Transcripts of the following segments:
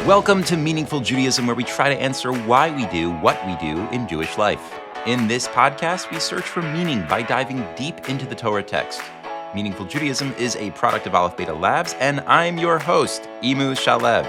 Welcome to Meaningful Judaism, where we try to answer why we do what we do in Jewish life. In this podcast, we search for meaning by diving deep into the Torah text. Meaningful Judaism is a product of Aleph Beta Labs, and I'm your host, Imu Shalev.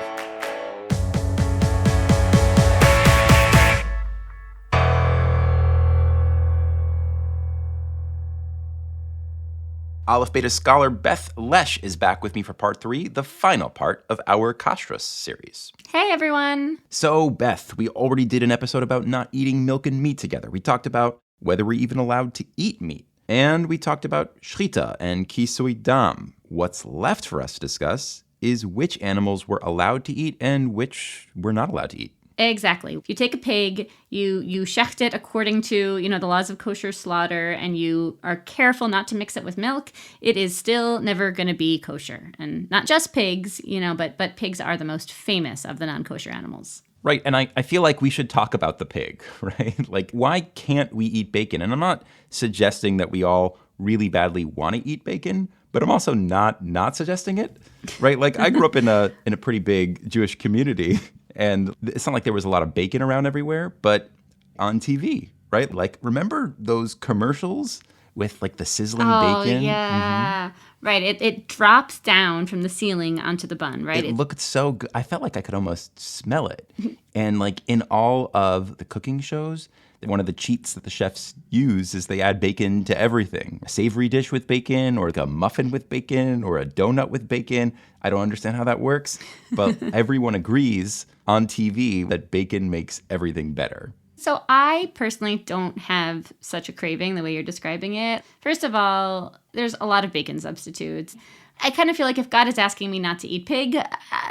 Aleph Beta scholar Beth Lesh is back with me for part 3, the final part of our Kashrut series. Hey, everyone. So, Beth, we already did an episode about not eating milk and meat together. We talked about whether we're even allowed to eat meat. And we talked about shrita and kisui dam. What's left for us to discuss is which animals we're allowed to eat and which we're not allowed to eat. Exactly. If you take a pig, you shecht it according to, the laws of kosher slaughter, and you are careful not to mix it with milk, it is still never going to be kosher. And not just pigs, but pigs are the most famous of the non-kosher animals. Right, and I feel like we should talk about the pig, right? Like, why can't we eat bacon? And I'm not suggesting that we all really badly want to eat bacon, but I'm also not suggesting it, right? Like, I grew up in a pretty big Jewish community, and it's not like there was a lot of bacon around everywhere, but on TV, right? Like, remember those commercials with, like, the sizzling bacon? Oh, yeah. Mm-hmm. Right. It drops down from the ceiling onto the bun, right? It looked so good. I felt like I could almost smell it. And, like, in all of the cooking shows, one of the cheats that the chefs use is they add bacon to everything. A savory dish with bacon, or like a muffin with bacon, or a donut with bacon. I don't understand how that works, but everyone agrees on TV that bacon makes everything better. So I personally don't have such a craving the way you're describing it. First of all, there's a lot of bacon substitutes. I kind of feel like if God is asking me not to eat pig,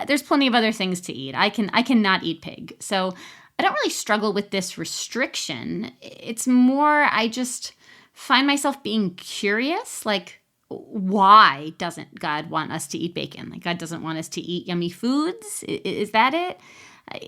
there's plenty of other things to eat. I cannot eat pig. So I don't really struggle with this restriction. It's more I just find myself being curious, like, why doesn't God want us to eat bacon? Like, God doesn't want us to eat yummy foods? Is that it?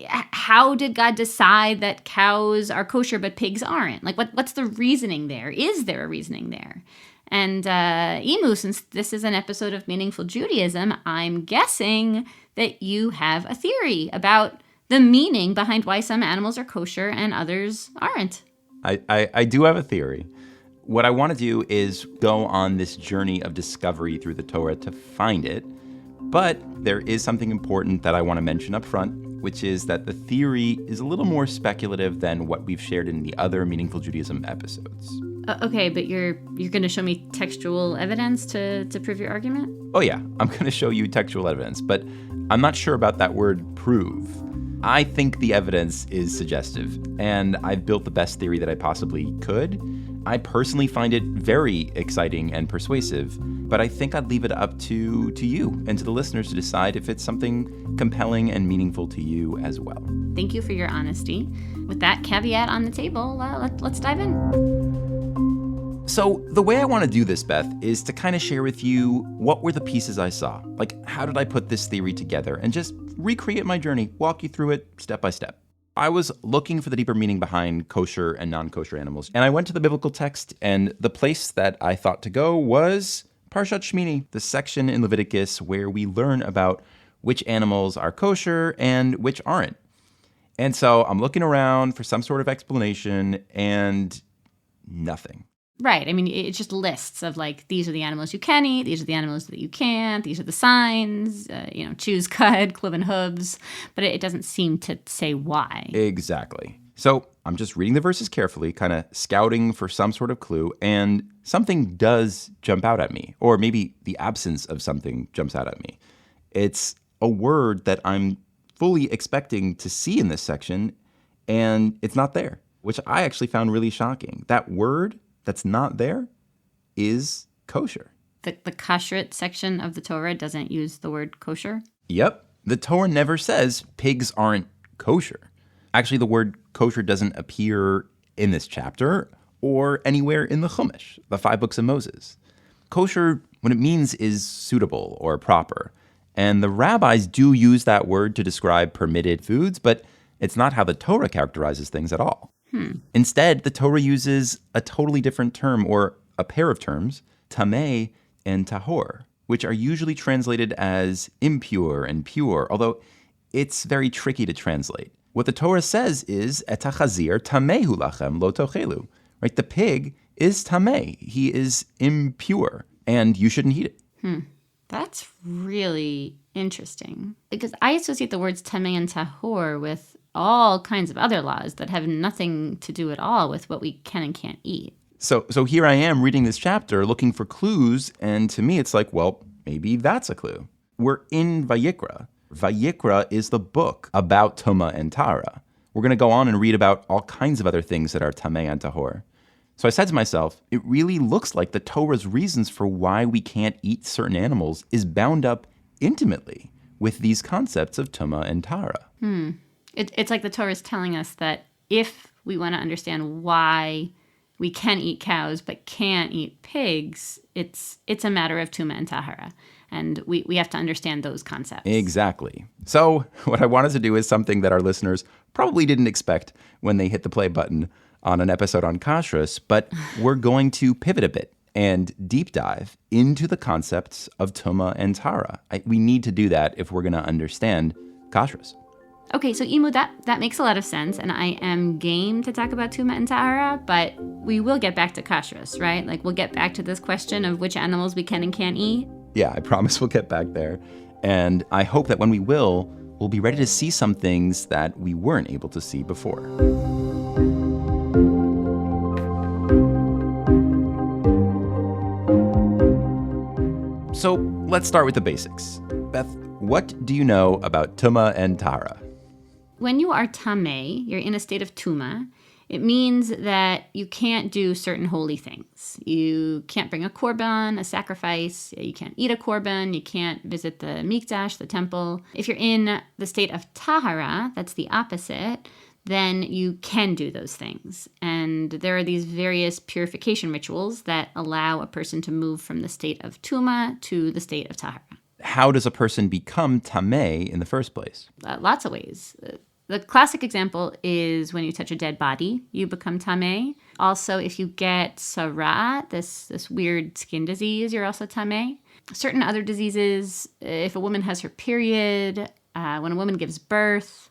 How did God decide that cows are kosher but pigs aren't? Like, what's the reasoning there? Is there a reasoning there? And Imu, since this is an episode of Meaningful Judaism, I'm guessing that you have a theory about the meaning behind why some animals are kosher and others aren't. I do have a theory. What I want to do is go on this journey of discovery through the Torah to find it. But there is something important that I want to mention up front, which is that the theory is a little more speculative than what we've shared in the other Meaningful Judaism episodes. Okay, but you're going to show me textual evidence to prove your argument? Oh yeah, I'm going to show you textual evidence, but I'm not sure about that word prove. I think the evidence is suggestive, and I've built the best theory that I possibly could. I personally find it very exciting and persuasive, but I think I'd leave it up to you and to the listeners to decide if it's something compelling and meaningful to you as well. Thank you for your honesty. With that caveat on the table, let's dive in. So the way I want to do this, Beth, is to kind of share with you what were the pieces I saw. Like, how did I put this theory together, and just recreate my journey, walk you through it step by step. I was looking for the deeper meaning behind kosher and non-kosher animals, and I went to the biblical text, and the place that I thought to go was Parshat Shmini, the section in Leviticus where we learn about which animals are kosher and which aren't. And so I'm looking around for some sort of explanation, and nothing. Right. I mean, it's just lists of, like, these are the animals you can eat, these are the animals that you can't, these are the signs, choose cud, cloven hooves, but it doesn't seem to say why. Exactly. So I'm just reading the verses carefully, kind of scouting for some sort of clue, and something does jump out at me, or maybe the absence of something jumps out at me. It's a word that I'm fully expecting to see in this section, and it's not there, which I actually found really shocking. That word that's not there is kosher. The Kashrut section of the Torah doesn't use the word kosher? Yep. The Torah never says pigs aren't kosher. Actually, the word kosher doesn't appear in this chapter or anywhere in the Chumash, the 5 books of Moses. Kosher, what it means is suitable or proper. And the rabbis do use that word to describe permitted foods, but it's not how the Torah characterizes things at all. Instead, the Torah uses a totally different term, or a pair of terms, tameh and tahor, which are usually translated as impure and pure, although it's very tricky to translate. What the Torah says is, Et hachazir tamehu lachem lo tochelu. Right? The pig is tameh. He is impure, and you shouldn't eat it. That's really interesting. Because I associate the words tameh and tahor with all kinds of other laws that have nothing to do at all with what we can and can't eat. So here I am reading this chapter, looking for clues, and to me it's like, well, maybe that's a clue. We're in Vayikra. Vayikra is the book about Tuma and Tahor. We're going to go on and read about all kinds of other things that are tameh and tahor. So I said to myself, it really looks like the Torah's reasons for why we can't eat certain animals is bound up intimately with these concepts of Tuma and Tahor. It's like the Torah is telling us that if we want to understand why we can eat cows but can't eat pigs, it's a matter of Tuma and Tahor. And we have to understand those concepts. Exactly. So what I wanted to do is something that our listeners probably didn't expect when they hit the play button on an episode on Kashrut, but we're going to pivot a bit and deep dive into the concepts of Tuma and Tahor. We need to do that if we're going to understand Kashrut. Okay, so Imu, that makes a lot of sense, and I am game to talk about Tuma and Tahor, but we will get back to Kashrut, right? Like, we'll get back to this question of which animals we can and can't eat. Yeah, I promise we'll get back there. And I hope that when we will, we'll be ready to see some things that we weren't able to see before. So let's start with the basics. Beth, what do you know about Tuma and Tahor? When you are tameh, you're in a state of Tuma. It means that you can't do certain holy things. You can't bring a korban, a sacrifice. You can't eat a korban. You can't visit the mikdash, the temple. If you're in the state of tahara, that's the opposite, then you can do those things. And there are these various purification rituals that allow a person to move from the state of Tuma to the state of tahara. How does a person become tameh in the first place? Lots of ways. The classic example is when you touch a dead body, you become tameh. Also, if you get sarah, this weird skin disease, you're also tameh. Certain other diseases, if a woman has her period, when a woman gives birth,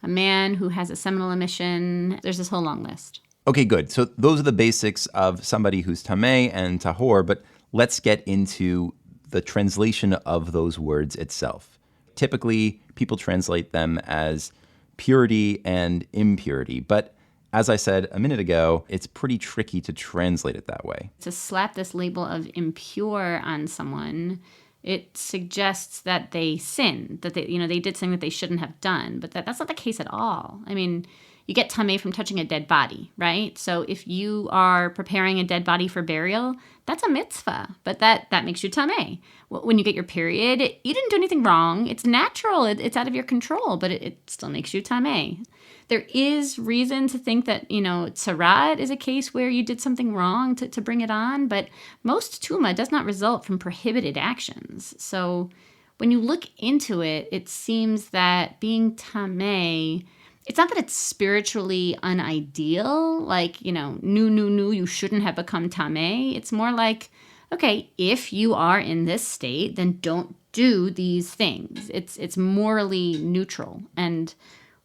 a man who has a seminal emission, there's this whole long list. Okay, good. So those are the basics of somebody who's tameh and tahor, but let's get into the translation of those words itself. Typically, people translate them as purity and impurity. But as I said a minute ago, it's pretty tricky to translate it that way. To slap this label of impure on someone, it suggests that they sinned, that they did something that they shouldn't have done. But that's not the case at all. I mean, you get tameh from touching a dead body, right? So if you are preparing a dead body for burial, that's a mitzvah, but that makes you tameh. When you get your period, you didn't do anything wrong. It's natural. It's out of your control, but it still makes you tameh. There is reason to think that, tzarat is a case where you did something wrong to bring it on, but most tuma does not result from prohibited actions. So when you look into it, it seems that being tameh, it's not that it's spiritually unideal, like, no, you shouldn't have become tameh. It's more like, okay, if you are in this state, then don't do these things. It's morally neutral. And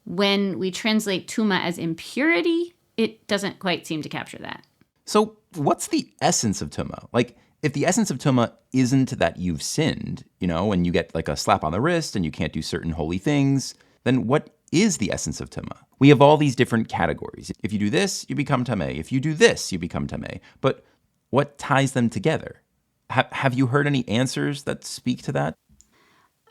when we translate tuma as impurity, it doesn't quite seem to capture that. So what's the essence of tuma? Like, if the essence of tuma isn't that you've sinned, and you get like a slap on the wrist and you can't do certain holy things, then what is the essence of Tuma? We have all these different categories. If you do this, you become tameh. If you do this, you become tameh. But what ties them together? Have you heard any answers that speak to that?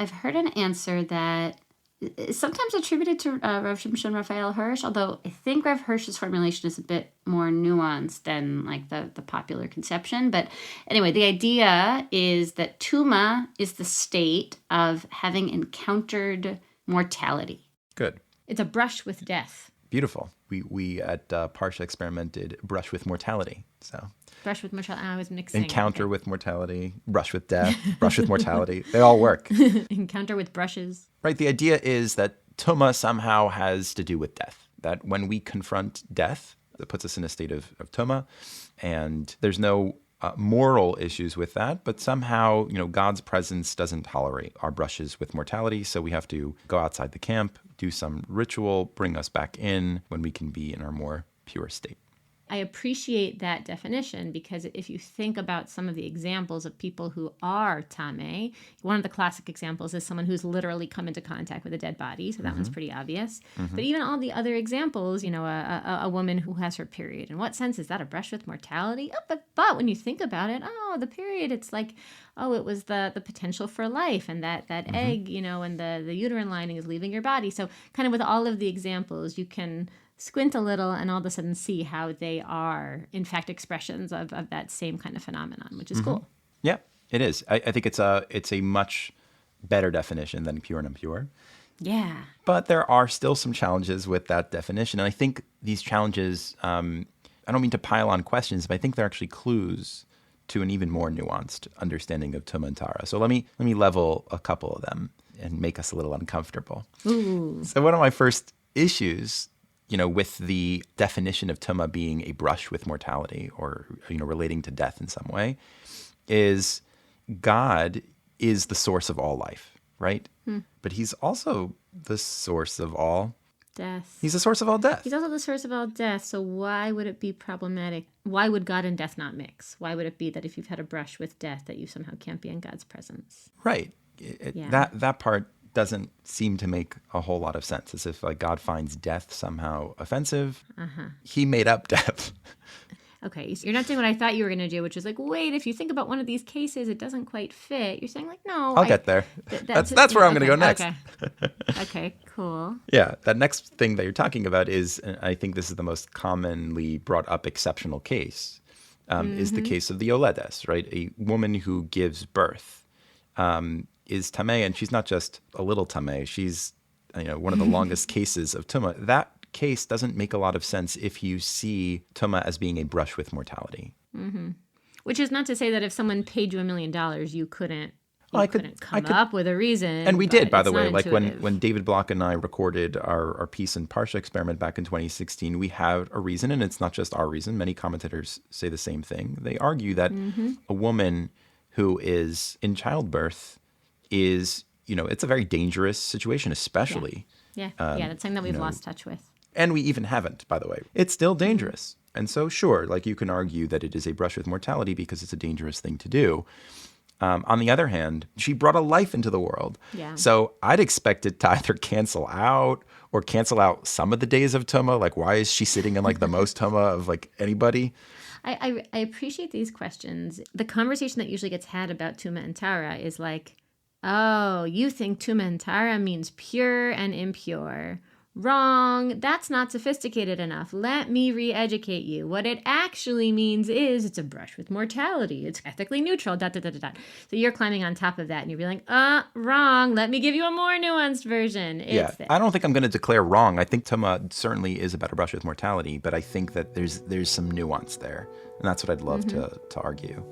I've heard an answer that is sometimes attributed to Rav Shimshon Raphael Hirsch, although I think Rav Hirsch's formulation is a bit more nuanced than like the popular conception. But anyway, the idea is that Tuma is the state of having encountered mortality. Good. It's a brush with death. Beautiful. We at Parsha experimented brush with mortality. So brush with mortality. I was mixing. Encounter with mortality, brush with death, brush with mortality. They all work. Encounter with brushes. Right. The idea is that Tuma somehow has to do with death. That when we confront death, it puts us in a state of Tuma, and there's no moral issues with that, but somehow, God's presence doesn't tolerate our brushes with mortality, so we have to go outside the camp, do some ritual, bring us back in when we can be in our more pure state. I appreciate that definition because if you think about some of the examples of people who are tameh, one of the classic examples is someone who's literally come into contact with a dead body. So that one's pretty obvious. But even all the other examples, a woman who has her period. In what sense is that a brush with mortality? Oh, but when you think about it, the period, it's like, it was the potential for life and that egg, and the uterine lining is leaving your body. So kind of with all of the examples, you can squint a little and all of a sudden see how they are, in fact, expressions of that same kind of phenomenon, which is cool. Yeah, it is. I think it's a much better definition than pure and impure. Yeah. But there are still some challenges with that definition. And I think these challenges, I don't mean to pile on questions, but I think they're actually clues to an even more nuanced understanding of Tuma and Tahor. So let me level a couple of them and make us a little uncomfortable. Ooh. So one of my first issues with the definition of Tuma being a brush with mortality or, relating to death in some way, is God is the source of all life, right? But he's also the source of all death. He's the source of all death. He's also the source of all death. So why would it be problematic? Why would God and death not mix? Why would it be that if you've had a brush with death that you somehow can't be in God's presence? Right. That part doesn't seem to make a whole lot of sense, as if like God finds death somehow offensive. He made up death. Okay, so you're not doing what I thought you were going to do, which is like, wait, if you think about one of these cases, it doesn't quite fit. You're saying like, no. I'll get there. That's where I'm going to go next. Okay, cool. Yeah, that next thing that you're talking about is, I think this is the most commonly brought up exceptional case, is the case of the Yoledes, right? A woman who gives birth. Is tameh, and she's not just a little tameh. She's, one of the longest cases of Tuma. That case doesn't make a lot of sense if you see Tuma as being a brush with mortality. Which is not to say that if someone paid you $1 million, you couldn't come up with a reason. And we did, by the way. Like when David Block and I recorded our piece in Parsha Experiment back in 2016, we had a reason, and it's not just our reason. Many commentators say the same thing. They argue that a woman who is in childbirth is, it's a very dangerous situation, especially. Yeah, that's something that we've lost touch with. And we even haven't, by the way. It's still dangerous. And so, sure, like you can argue that it is a brush with mortality because it's a dangerous thing to do. On the other hand, she brought a life into the world. Yeah. So I'd expect it to either cancel out some of the days of Tuma. Like, why is she sitting in like the most Tuma of like anybody? I appreciate these questions. The conversation that usually gets had about Tuma and Tahor is like, oh, you think Tuma and Tahor means pure and impure. Wrong. That's not sophisticated enough. Let me re-educate you. What it actually means is it's a brush with mortality. It's ethically neutral. So you're climbing on top of that and you're like, wrong. Let me give you a more nuanced version. I don't think I'm going to declare wrong. I think Tuma certainly is about a brush with mortality, but I think that there's some nuance there. And that's what I'd love to argue.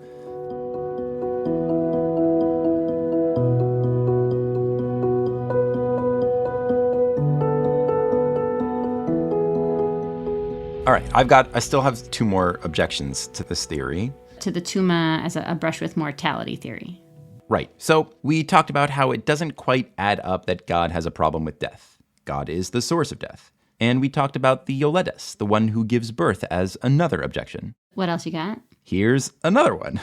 All right, I still have two more objections to this theory. To the Tuma as a brush with mortality theory. Right. So we talked about how it doesn't quite add up that God has a problem with death. God is the source of death. And we talked about the Yoledes, the one who gives birth, as another objection. What else you got? Here's another one.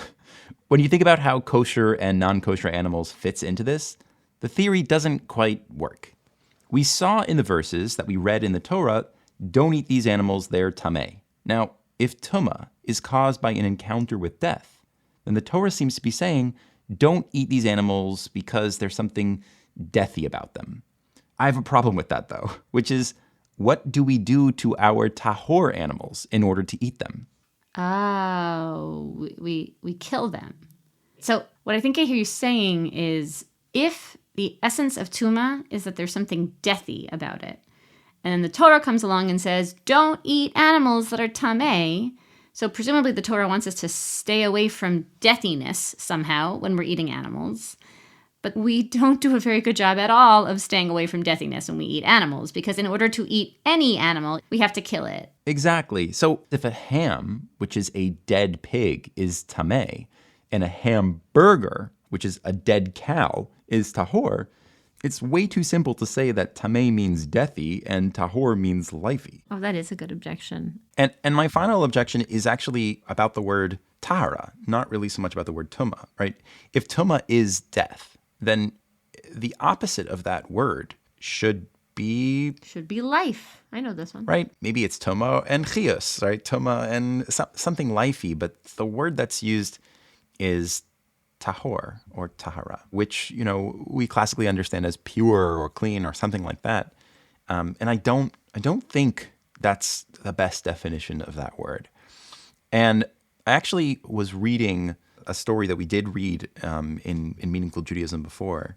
When you think about how kosher and non-kosher animals fits into this, the theory doesn't quite work. We saw in the verses that we read in the Torah, don't eat these animals, they're tameh. Now, if Tuma is caused by an encounter with death, then the Torah seems to be saying, don't eat these animals because there's something deathy about them. I have a problem with that, though, which is, what do we do to our Tahor animals in order to eat them? Oh, we kill them. So what I think I hear you saying is, if the essence of Tuma is that there's something deathy about it, and then the Torah comes along and says, don't eat animals that are tameh. So presumably the Torah wants us to stay away from deathiness somehow when we're eating animals. But we don't do a very good job at all of staying away from deathiness when we eat animals, because in order to eat any animal, we have to kill it. Exactly. So if a ham, which is a dead pig, is tameh, and a hamburger, which is a dead cow, is tahor, it's way too simple to say that tameh means deathy and tahor means lifey. Oh, that is a good objection. And my final objection is actually about the word tahara, not really so much about the word tuma, right? If tuma is death, then the opposite of that word should be life. I know this one. Right? Maybe it's toma and chios, right? Toma and something lifey, but the word that's used is tahor or tahara, which, we classically understand as pure or clean or something like that. And I don't think that's the best definition of that word. And I actually was reading a story that we did read in Meaningful Judaism before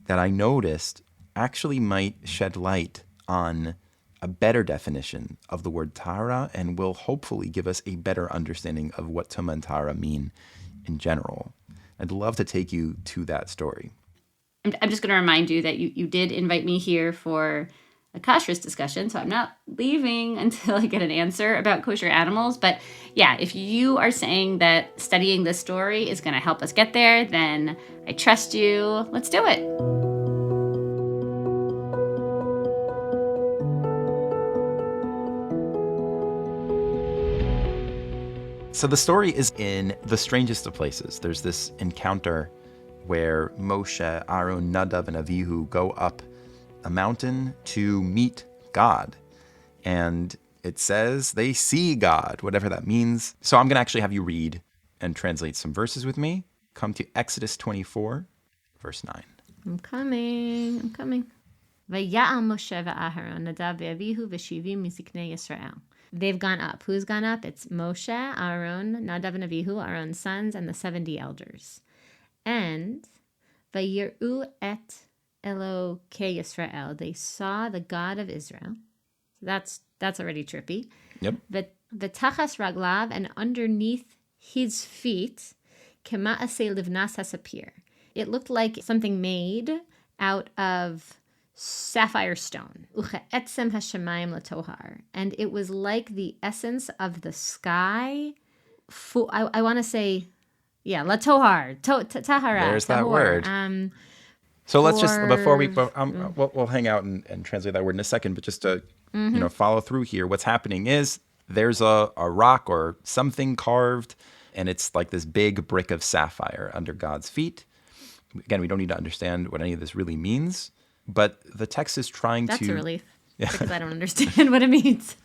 that I noticed actually might shed light on a better definition of the word tahara and will hopefully give us a better understanding of what tuma and tahara mean in general. I'd love to take you to that story. I'm just going to remind you that you did invite me here for a kashrut discussion, so I'm not leaving until I get an answer about kosher animals. But yeah, if you are saying that studying this story is going to help us get there, then I trust you. Let's do it. So the story is in the strangest of places. There's this encounter where Moshe, Aaron, Nadav, and Avihu go up a mountain to meet God. And it says they see God, whatever that means. So I'm going to actually have you read and translate some verses with me. Come to Exodus 24, verse 9. I'm coming. Vaya'al Moshe v'Aharon, Nadav v'Avihu v'shivim miziknei Yisrael. They've gone up. Who's gone up? It's Moshe, Aaron, Nadav and Avihu, Aaron's sons, and the 70 elders. And Vayir'u et Elokei Yisrael. They saw the God of Israel. That's already trippy. Yep. V'tachas raglav, and underneath his feet, kema aseh livnas hasapir. It looked like something made out of sapphire stone. Uche'etzem hashemayim latohar. And it was like the essence of the sky. I want to say, latohar. Tahara. There's that tahor. word. So let's just, before we'll hang out and translate that word in a second, but just to follow through here, what's happening is there's a rock or something carved, and it's like this big brick of sapphire under God's feet. Again, we don't need to understand what any of this really means, but the text is trying That's to... That's a relief, because I don't understand what it means.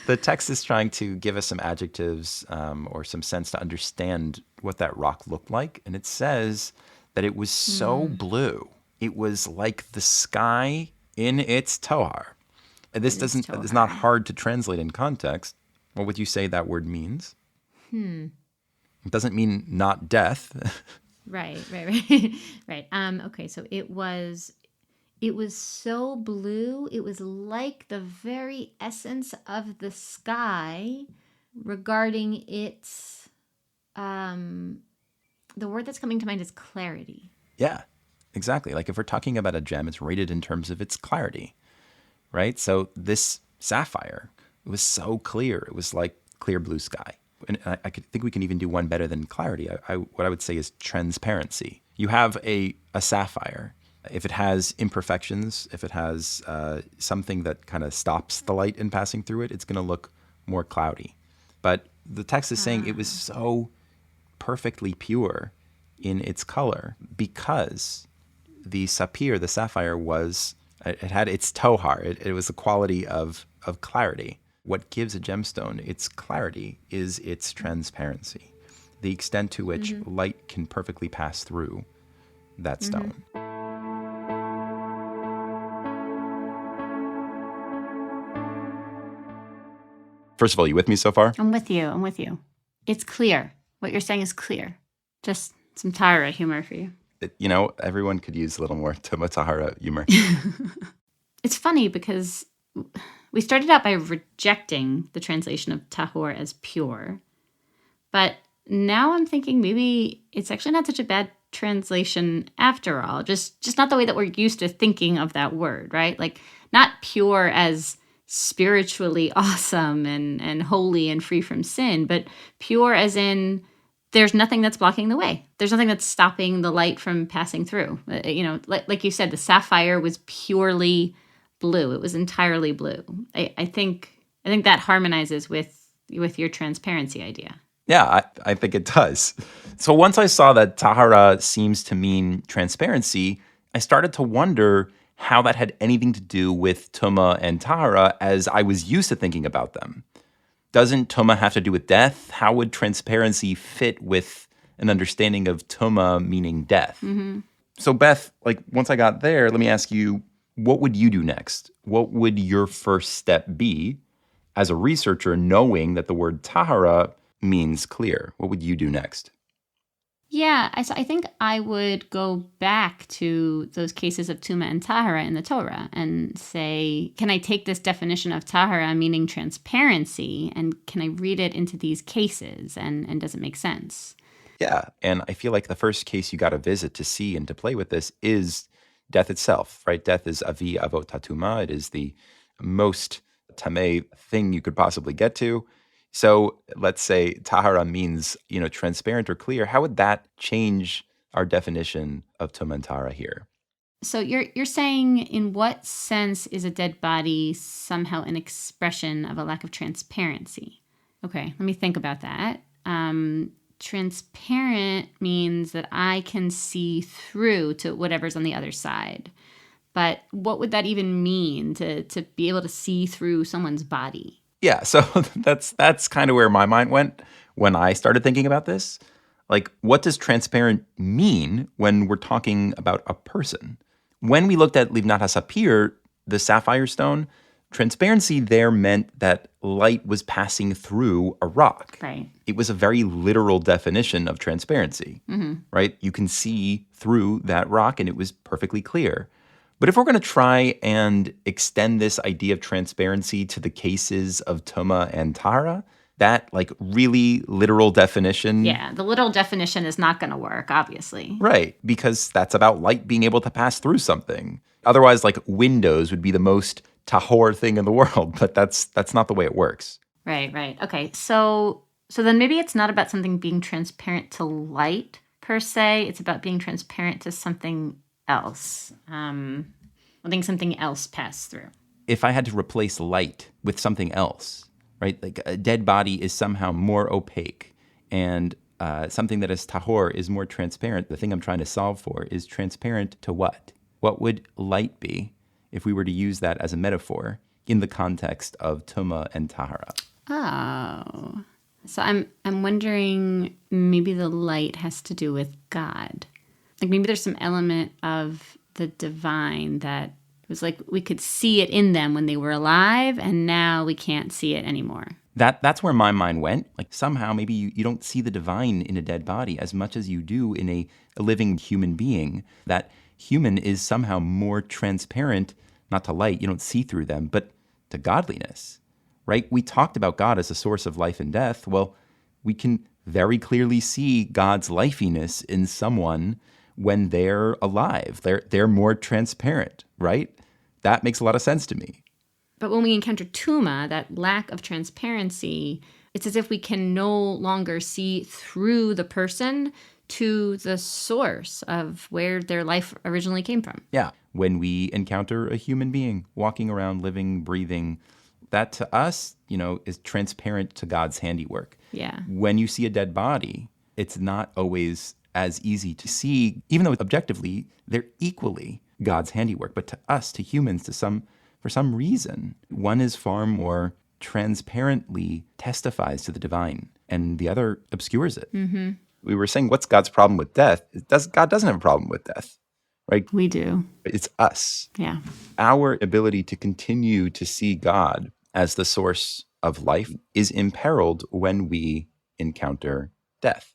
The text is trying to give us some adjectives or some sense to understand what that rock looked like, and it says that it was so blue. It was like the sky in its Tahor. And this is not hard to translate in context. What would you say that word means? It doesn't mean not death. Right. Okay, so it was so blue. It was like the very essence of the sky regarding its, the word that's coming to mind is clarity. Yeah, exactly. Like if we're talking about a gem, it's rated in terms of its clarity, right? So this sapphire, it was so clear. It was like clear blue sky. And I think we can even do one better than clarity. What I would say is transparency. You have a sapphire. If it has imperfections, if it has something that kind of stops the light in passing through it, it's going to look more cloudy. But the text is saying it was so perfectly pure in its color because the sapphire it had its tohar. It was a quality of clarity. What gives a gemstone its clarity is its transparency, the extent to which light can perfectly pass through that stone. First of all, you with me so far? I'm with you. It's clear. What you're saying is clear. Just some Tahara humor for you. Everyone could use a little more Tahara humor. It's funny because we started out by rejecting the translation of Tahor as pure. But now I'm thinking maybe it's actually not such a bad translation after all. Just not the way that we're used to thinking of that word, right? Like not pure as spiritually awesome and holy and free from sin, but pure as in there's nothing that's blocking the way. There's nothing that's stopping the light from passing through. Like you said, the sapphire was purely blue. It was entirely blue. I think that harmonizes with your transparency idea. Yeah, I think it does. So once I saw that Tahara seems to mean transparency, I started to wonder how that had anything to do with Tuma and Tahara as I was used to thinking about them. Doesn't Tuma have to do with death? How would transparency fit with an understanding of Tuma meaning death? Mm-hmm. So Beth, once I got there, let me ask you, what would you do next? What would your first step be as a researcher knowing that the word Tahara means clear? What would you do next? Yeah, I think I would go back to those cases of Tuma and Tahara in the Torah and say, can I take this definition of Tahara meaning transparency and can I read it into these cases and does it make sense? Yeah, and I feel like the first case you got to visit to see and to play with this is death itself, right? Death is avi avot tatuma. It is the most tameh thing you could possibly get to. So let's say tahara means, transparent or clear. How would that change our definition of Tuma and Tahara here? So you're saying in what sense is a dead body somehow an expression of a lack of transparency? Okay, let me think about that. Transparent means that I can see through to whatever's on the other side. But what would that even mean to be able to see through someone's body? Yeah, so that's kind of where my mind went when I started thinking about this. What does transparent mean when we're talking about a person? When we looked at Livnat HaSapir, the sapphire stone, transparency there meant that light was passing through a rock. Right. It was a very literal definition of transparency, right? You can see through that rock and it was perfectly clear. But if we're going to try and extend this idea of transparency to the cases of Tuma and Tahara, that really literal definition. Yeah, the literal definition is not going to work, obviously. Right, because that's about light being able to pass through something. Otherwise, windows would be the most Tahor thing in the world, but that's not the way it works. Right. Okay, so then maybe it's not about something being transparent to light per se. It's about being transparent to something else. Letting something else pass through. If I had to replace light with something else, right? A dead body is somehow more opaque, and something that is tahor is more transparent. The thing I'm trying to solve for is transparent to what? What would light be if we were to use that as a metaphor in the context of Tuma and Tahara? Oh, so I'm wondering maybe the light has to do with God. Maybe there's some element of the divine that was we could see it in them when they were alive, and now we can't see it anymore. That's where my mind went. Somehow maybe you don't see the divine in a dead body as much as you do in a living human being. That human is somehow more transparent, not to light, you don't see through them, but to godliness, right? We talked about God as a source of life and death. Well, we can very clearly see God's lifeiness in someone when they're alive. They're more transparent, right? That makes a lot of sense to me. But when we encounter Tuma, that lack of transparency, it's as if we can no longer see through the person to the source of where their life originally came from. Yeah. When we encounter a human being walking around, living, breathing, that to us, is transparent to God's handiwork. Yeah. When you see a dead body, it's not always as easy to see, even though objectively they're equally God's handiwork. But to us, to humans, for some reason, one is far more transparently testifies to the divine, and the other obscures it. Mm-hmm. We were saying, what's God's problem with death? God doesn't have a problem with death, right? We do. It's us. Yeah. Our ability to continue to see God as the source of life is imperiled when we encounter death.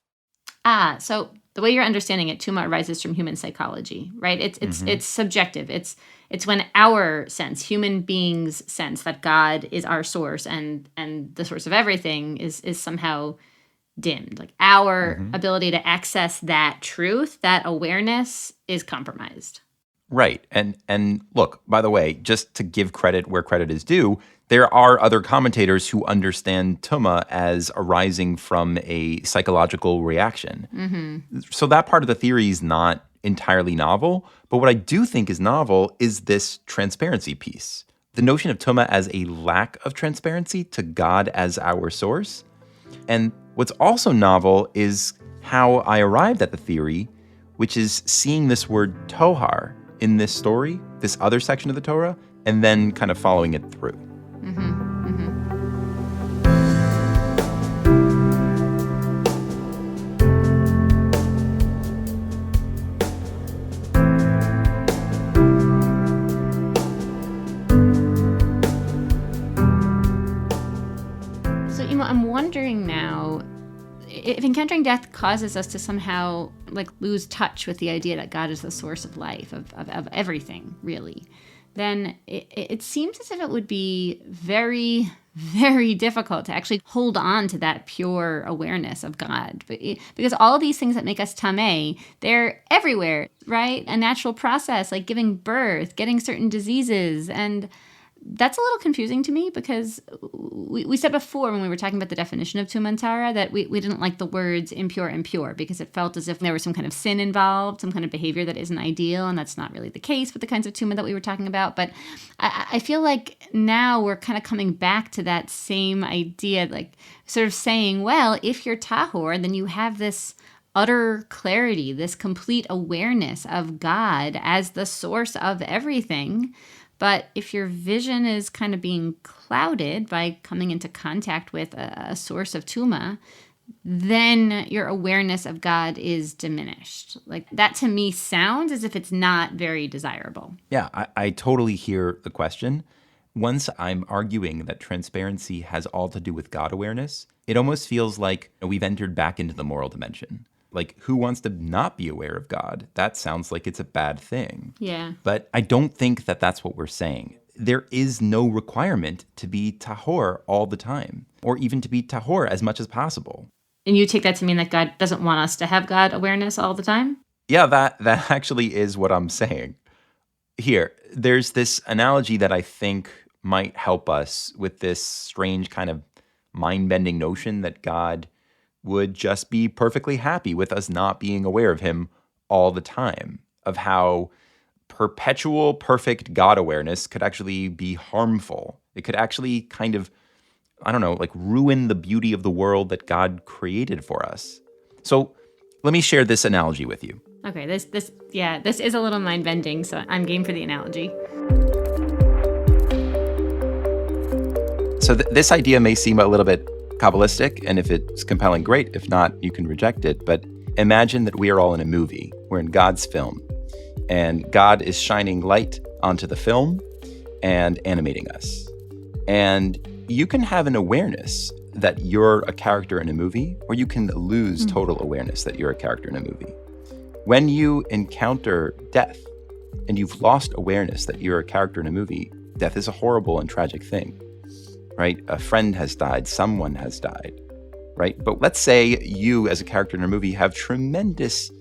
So the way you're understanding it, Tuma arises from human psychology, right? It's subjective. It's when our sense, human beings' sense that God is our source and the source of everything is somehow dimmed. Like our Mm-hmm. ability to access that truth, that awareness is compromised. Right. And look, by the way, just to give credit where credit is due, there are other commentators who understand Tuma as arising from a psychological reaction. Mm-hmm. So that part of the theory is not entirely novel. But what I do think is novel is this transparency piece. The notion of Tuma as a lack of transparency to God as our source. And what's also novel is how I arrived at the theory, which is seeing this word Tahor in this story, this other section of the Torah, and then kind of following it through. Mm-hmm. Mm-hmm. So, I'm wondering now, if encountering death causes us to somehow lose touch with the idea that God is the source of life, of everything, really, then it seems as if it would be very, very difficult to actually hold on to that pure awareness of God. Because all of these things that make us tameh, they're everywhere, right? A natural process like giving birth, getting certain diseases, and that's a little confusing to me because we said before when we were talking about the definition of Tuma and Tara that we didn't like the words impure and pure because it felt as if there was some kind of sin involved, some kind of behavior that isn't ideal, and that's not really the case with the kinds of Tuma that we were talking about. But I feel like now we're kind of coming back to that same idea, like sort of saying, well, if you're Tahor, then you have this utter clarity, this complete awareness of God as the source of everything. But if your vision is kind of being clouded by coming into contact with a source of Tuma, then your awareness of God is diminished. Like that to me sounds as if it's not very desirable. Yeah, I totally hear the question. Once I'm arguing that transparency has all to do with God awareness, it almost feels like we've entered back into the moral dimension. Like, who wants to not be aware of God? That sounds like it's a bad thing. Yeah. But I don't think that that's what we're saying. There is no requirement to be Tahor all the time, or even to be Tahor as much as possible. And you take that to mean that God doesn't want us to have God awareness all the time? Yeah, that actually is what I'm saying. Here, there's this analogy that I think might help us with this strange kind of mind-bending notion that God would just be perfectly happy with us not being aware of him all the time, of how perpetual, perfect God awareness could actually be harmful. It could actually kind of, ruin the beauty of the world that God created for us. So let me share this analogy with you. Okay, this is a little mind-bending, so I'm game for the analogy. So this idea may seem a little bit Kabbalistic, and if it's compelling, great. If not, you can reject it. But imagine that we are all in a movie. We're in God's film, and God is shining light onto the film and animating us. And you can have an awareness that you're a character in a movie, or you can lose total awareness that you're a character in a movie. When you encounter death and you've lost awareness that you're a character in a movie, death is a horrible and tragic thing. Right? A friend has died. Someone has died. Right? But let's say you, as a character in a movie, have tremendous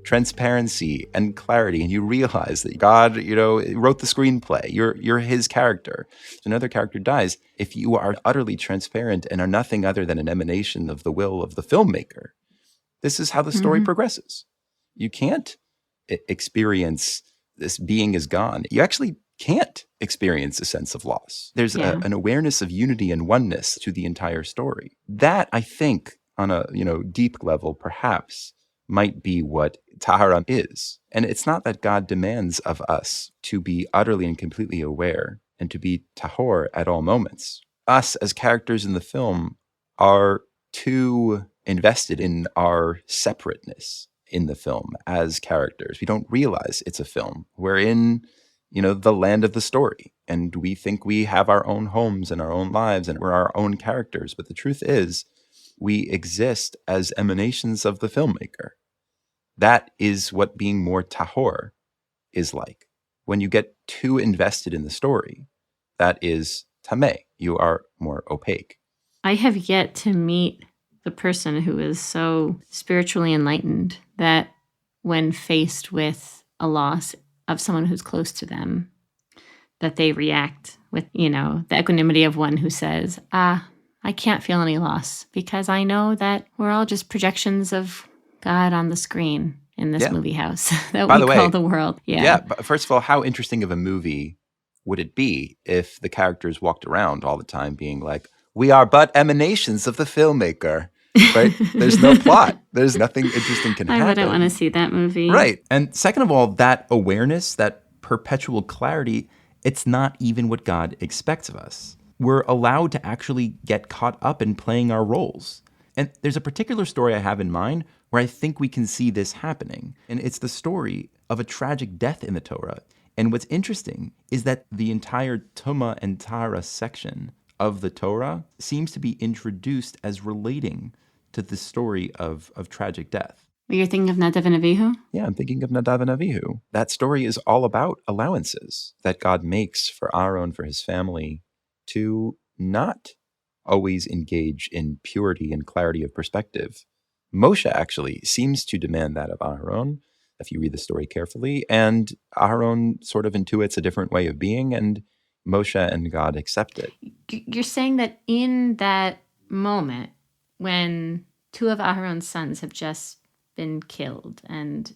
transparency and clarity, and you realize that God, wrote the screenplay. You're his character. So another character dies. If you are utterly transparent and are nothing other than an emanation of the will of the filmmaker, this is how the story progresses. You can't experience this being is gone. You actually can't experience a sense of loss. There's an awareness of unity and oneness to the entire story. That, I think, on a deep level, perhaps, might be what Tahara is. And it's not that God demands of us to be utterly and completely aware and to be Tahor at all moments. Us, as characters in the film, are too invested in our separateness in the film as characters. We don't realize it's a film. We're in the land of the story. And we think we have our own homes and our own lives and we're our own characters. But the truth is, we exist as emanations of the filmmaker. That is what being more Tahor is like. When you get too invested in the story, that is tameh. You are more opaque. I have yet to meet the person who is so spiritually enlightened that when faced with a loss of someone who's close to them, that they react with, the equanimity of one who says, I can't feel any loss because I know that we're all just projections of God on the screen in this movie house that By we the way, call the world. Yeah, but first of all, how interesting of a movie would it be if the characters walked around all the time being like, we are but emanations of the filmmaker, right? There's no plot. There's nothing interesting can happen. I wouldn't want to see that movie. Right. And second of all, that awareness, that perpetual clarity, it's not even what God expects of us. We're allowed to actually get caught up in playing our roles. And there's a particular story I have in mind where I think we can see this happening. And it's the story of a tragic death in the Torah. And what's interesting is that the entire Tuma and Tahor section of the Torah seems to be introduced as relating to the story of tragic death. You're thinking of Nadav and Avihu? Yeah, I'm thinking of Nadav and Avihu. That story is all about allowances that God makes for Aaron, for his family, to not always engage in purity and clarity of perspective. Moshe actually seems to demand that of Aaron, if you read the story carefully, and Aaron sort of intuits a different way of being, and Moshe and God accept it. You're saying that in that moment when two of Aaron's sons have just been killed and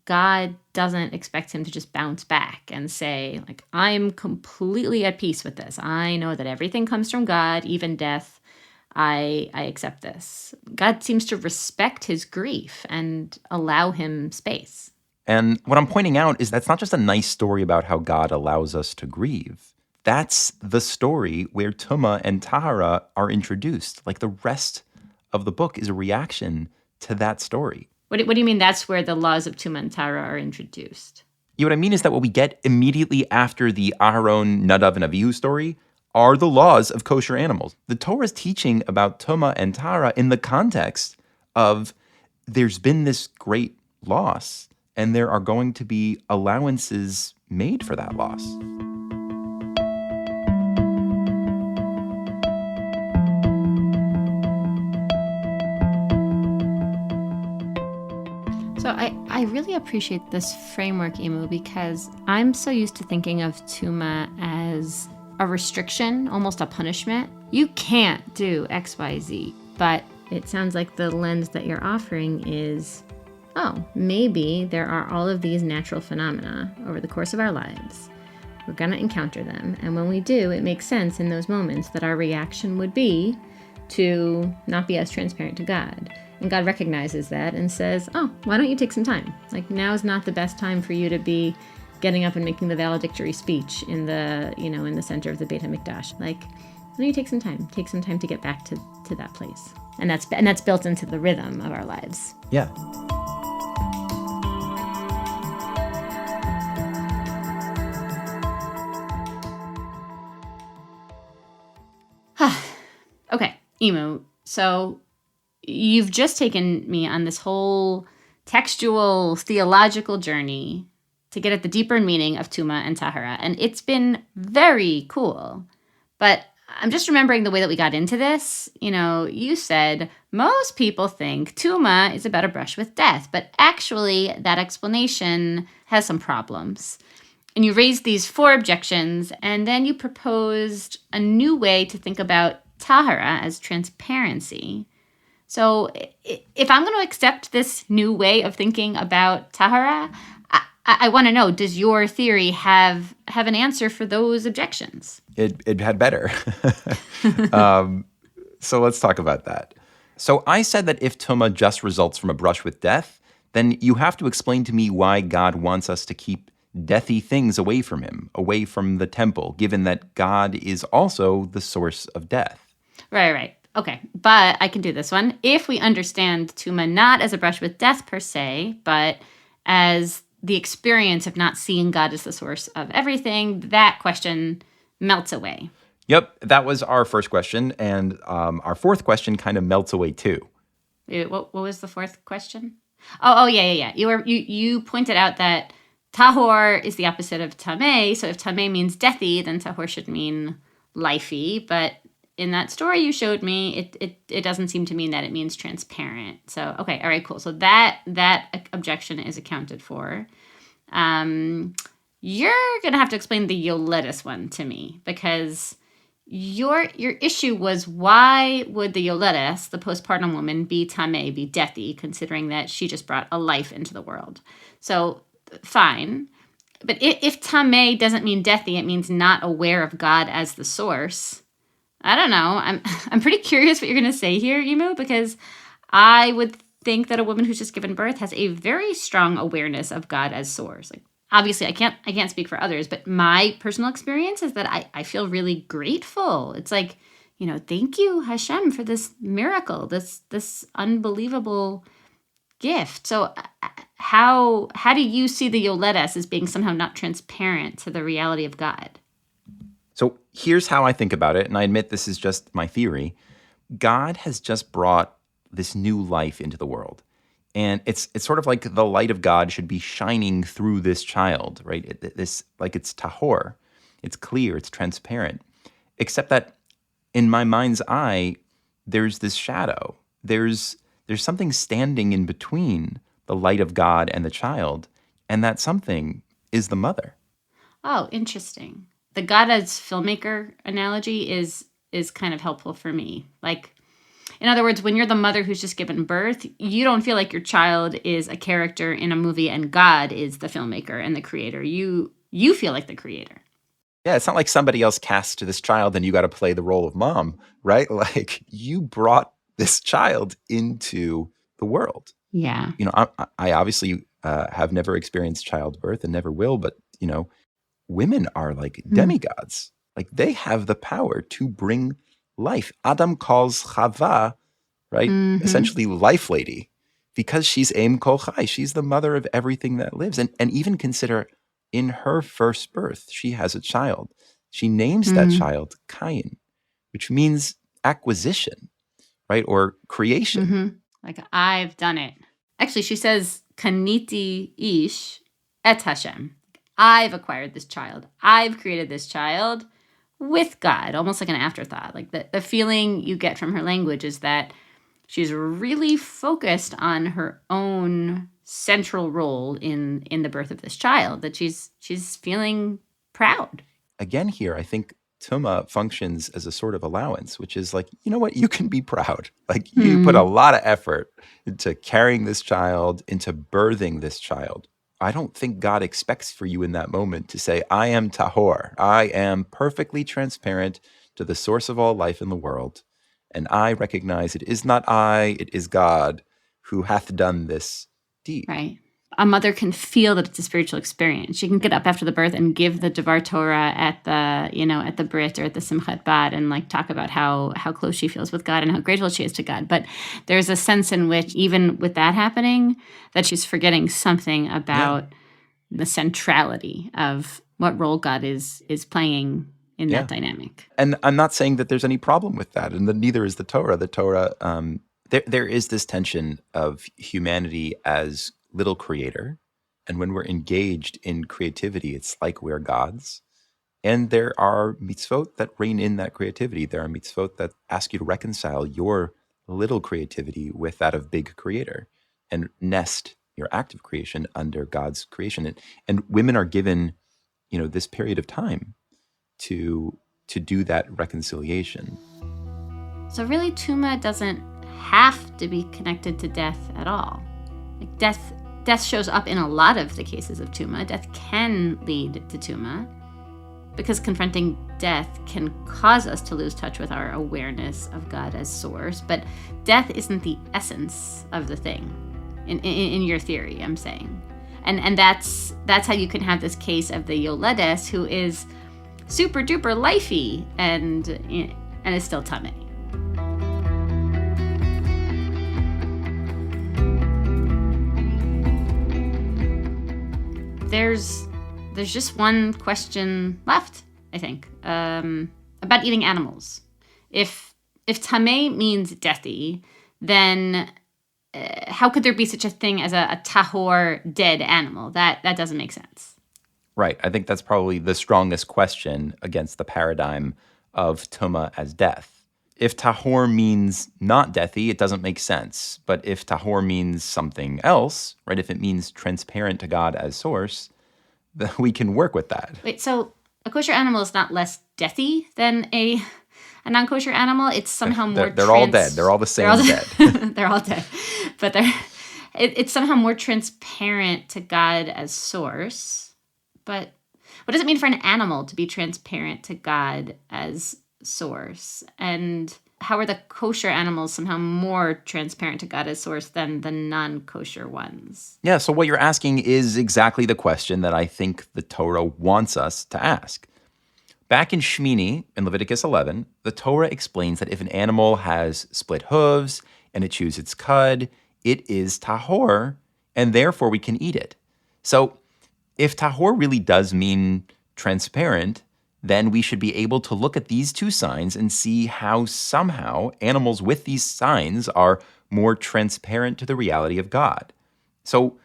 God doesn't expect him to just bounce back and say, like, I'm completely at peace with this. I know that everything comes from God, even death. I accept this. God seems to respect his grief and allow him space. And what I'm pointing out is that's not just a nice story about how God allows us to grieve. That's the story where Tuma and Tahor are introduced. Like, the rest of the book is a reaction to that story. What do you mean that's where the laws of Tuma and Tahor are introduced? What I mean is that what we get immediately after the Aharon, Nadav, and Avihu story are the laws of kosher animals. The Torah's teaching about Tuma and Tahor in the context of there's been this great loss, and there are going to be allowances made for that loss. So I really appreciate this framework, Emu, because I'm so used to thinking of Tuma as a restriction, almost a punishment. You can't do X, Y, Z. But it sounds like the lens that you're offering is, maybe there are all of these natural phenomena over the course of our lives. We're going to encounter them. And when we do, it makes sense in those moments that our reaction would be to not be as transparent to God. And God recognizes that and says, why don't you take some time? Like, now is not the best time for you to be getting up and making the valedictory speech in the, in the center of the Beit HaMikdash. Like, why don't you take some time? Take some time to get back to that place. And that's built into the rhythm of our lives. Yeah. Okay, Emu. So you've just taken me on this whole textual, theological journey to get at the deeper meaning of Tuma and Tahor, and it's been very cool. But I'm just remembering the way that we got into this. You said most people think Tuma is about a brush with death, but actually that explanation has some problems. And you raised these 4 objections, and then you proposed a new way to think about Tahor as transparency. So if I'm going to accept this new way of thinking about Tahor, I want to know, does your theory have an answer for those objections? It had better. So let's talk about that. So I said that if Tuma just results from a brush with death, then you have to explain to me why God wants us to keep deathy things away from him, away from the temple, given that God is also the source of death. Right. Okay, but I can do this one. If we understand Tuma not as a brush with death per se, but as the experience of not seeing God as the source of everything, that question melts away. Yep, that was our first question, and our fourth question kind of melts away too. What was the fourth question? Oh, yeah. You pointed out that Tahor is the opposite of Tameh, so if Tameh means deathy, then Tahor should mean lifey, but in that story you showed me, it doesn't seem to mean that it means transparent. So, okay, all right, cool. So that objection is accounted for. You're going to have to explain the Yoletus one to me, because your issue was, why would the Yoletus, the postpartum woman, be tameh, be deathy, considering that she just brought a life into the world? So, fine. But if tameh doesn't mean deathy, it means not aware of God as the source. I don't know. I'm pretty curious what you're going to say here, Emu, because I would think that a woman who's just given birth has a very strong awareness of God as source. Like, obviously, I can't speak for others, but my personal experience is that I feel really grateful. It's like, thank you, Hashem, for this miracle, this unbelievable gift. So how do you see the Yoletus as being somehow not transparent to the reality of God? So here's how I think about it, and I admit this is just my theory. God has just brought this new life into the world. And it's sort of like the light of God should be shining through this child, right? It's Tahor. It's clear, it's transparent. Except that in my mind's eye, there's this shadow. There's something standing in between the light of God and the child, and that something is the mother. Oh, interesting. The God as filmmaker analogy is kind of helpful for me. Like, in other words, when you're the mother who's just given birth, you don't feel like your child is a character in a movie and God is the filmmaker and the creator. You feel like the creator. Yeah, it's not like somebody else cast this child and you got to play the role of mom, right? Like, you brought this child into the world. Yeah. I obviously have never experienced childbirth and never will, but, women are like demigods. Like, they have the power to bring life. Adam calls Chava, right? Essentially life lady, because she's Em Kol Chai. She's the mother of everything that lives. And even consider, in her first birth, she has a child. She names that child Cain, which means acquisition, right? Or creation. Like, I've done it. Actually, she says, Kaniti ish et Hashem. I've acquired this child. I've created this child with God, almost like an afterthought. Like, the feeling you get from her language is that she's really focused on her own central role in the birth of this child, that she's feeling proud. Again, here, I think Tuma functions as a sort of allowance, which is like, you know what, you can be proud. Like, you put a lot of effort into carrying this child, into birthing this child. I don't think God expects for you in that moment to say, I am Tahor. I am perfectly transparent to the source of all life in the world. And I recognize it is not I, it is God who hath done this deed. Right. A mother can feel that it's a spiritual experience. She can get up after the birth and give the Devar Torah at the Brit or at the Simchat Bat and like talk about how close she feels with God and how grateful she is to God. But there's a sense in which, even with that happening, that she's forgetting something about the centrality of what role God is playing in that dynamic. And I'm not saying that there's any problem with that, and neither is the Torah. The Torah, there is this tension of humanity as little creator, and when we're engaged in creativity, it's like we're gods. And there are mitzvot that rein in that creativity. There are mitzvot that ask you to reconcile your little creativity with that of big creator and nest your active creation under God's creation. And women are given, this period of time to do that reconciliation. So really, Tuma doesn't have to be connected to death at all. Like, death shows up in a lot of the cases of Tuma. Death can lead to Tuma, because confronting death can cause us to lose touch with our awareness of God as source. But death isn't the essence of the thing, in your theory, I'm saying. And that's how you can have this case of the Yoledes, who is super duper lifey and is still tameh. There's just one question left, I think, about eating animals. If tameh means deathy, then how could there be such a thing as a tahor dead animal? That doesn't make sense. Right. I think that's probably the strongest question against the paradigm of Tuma as death. If Tahor means not deathy, it doesn't make sense. But if Tahor means something else, right, if it means transparent to God as source, then we can work with that. Wait, so a kosher animal is not less deathy than a non-kosher animal? It's somehow more They're all dead. They're all the same dead. They're all dead. But it's somehow more transparent to God as source. But what does it mean for an animal to be transparent to God as source? And how are the kosher animals somehow more transparent to God as source than the non-kosher ones? Yeah, so what you're asking is exactly the question that I think the Torah wants us to ask. Back in Shmini, in Leviticus 11, the Torah explains that if an animal has split hooves and it chews its cud, it is tahor, and therefore we can eat it. So if tahor really does mean transparent, then we should be able to look at these two signs and see how somehow animals with these signs are more transparent to the reality of God. So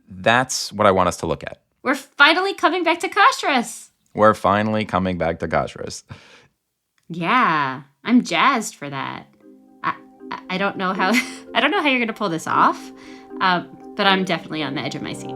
that's what I want us to look at. We're finally coming back to kashrut. We're finally coming back to kashrut. Yeah, I'm jazzed for that. I don't know how you're going to pull this off, but I'm definitely on the edge of my seat.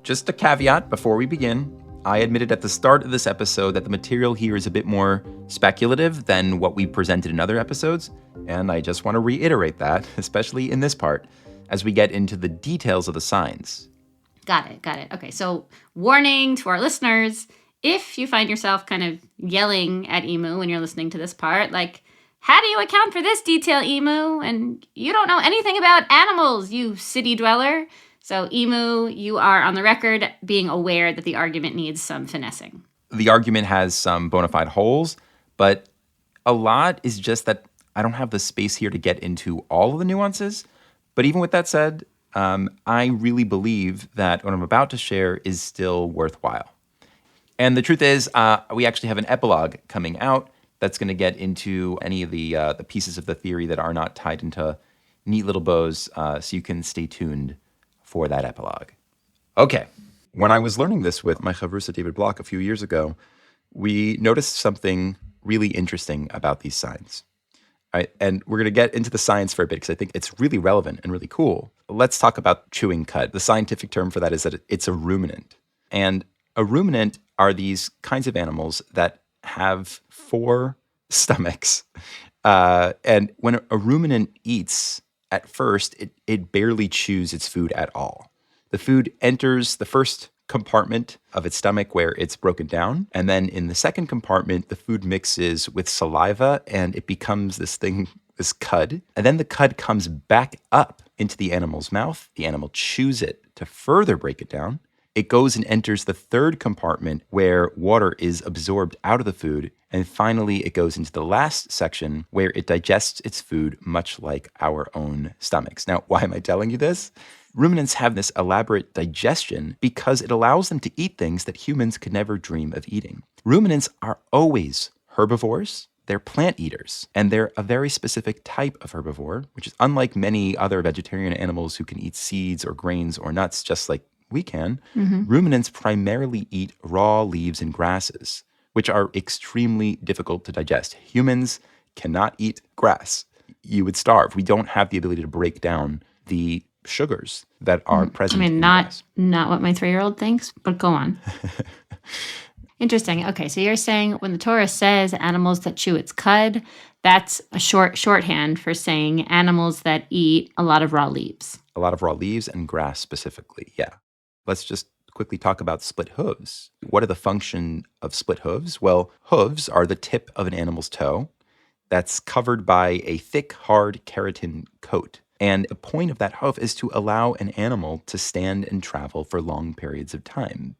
Just a caveat before we begin. I admitted at the start of this episode that the material here is a bit more speculative than what we presented in other episodes, and I just want to reiterate that, especially in this part, as we get into the details of the signs. Got it. Okay, so warning to our listeners, if you find yourself kind of yelling at Emu when you're listening to this part, like, how do you account for this detail, Emu? And you don't know anything about animals, you city dweller. So, Emu, you are on the record being aware that the argument needs some finessing. The argument has some bona fide holes, but a lot is just that I don't have the space here to get into all of the nuances. But even with that said, I really believe that what I'm about to share is still worthwhile. And the truth is, we actually have an epilogue coming out that's going to get into any of the pieces of the theory that are not tied into neat little bows, so you can stay tuned for that epilogue. Okay, when I was learning this with my chavrusa David Block a few years ago, we noticed something really interesting about these signs. All right, and we're going to get into the science for a bit because I think it's really relevant and really cool. Let's talk about chewing cud. The scientific term for that is that it's a ruminant. And a ruminant are these kinds of animals that have 4 stomachs. And when a ruminant eats, at first, it barely chews its food at all. The food enters the first compartment of its stomach where it's broken down. And then in the second compartment, the food mixes with saliva and it becomes this cud. And then the cud comes back up into the animal's mouth. The animal chews it to further break it down. It goes and enters the third compartment where water is absorbed out of the food. And finally, it goes into the last section where it digests its food much like our own stomachs. Now, why am I telling you this? Ruminants have this elaborate digestion because it allows them to eat things that humans could never dream of eating. Ruminants are always herbivores. They're plant eaters, and they're a very specific type of herbivore, which is unlike many other vegetarian animals who can eat seeds or grains or nuts just like we can. Mm-hmm. Ruminants primarily eat raw leaves and grasses, which are extremely difficult to digest. Humans cannot eat grass. You would starve. We don't have the ability to break down the sugars that are present in grass. Not what my 3-year-old thinks, but go on. Interesting. Okay, so you're saying when the Torah says animals that chew its cud, that's a shorthand for saying animals that eat a lot of raw leaves. A lot of raw leaves and grass specifically, yeah. Let's just quickly talk about split hooves. What are the function of split hooves? Well, hooves are the tip of an animal's toe that's covered by a thick, hard keratin coat. And the point of that hoof is to allow an animal to stand and travel for long periods of time.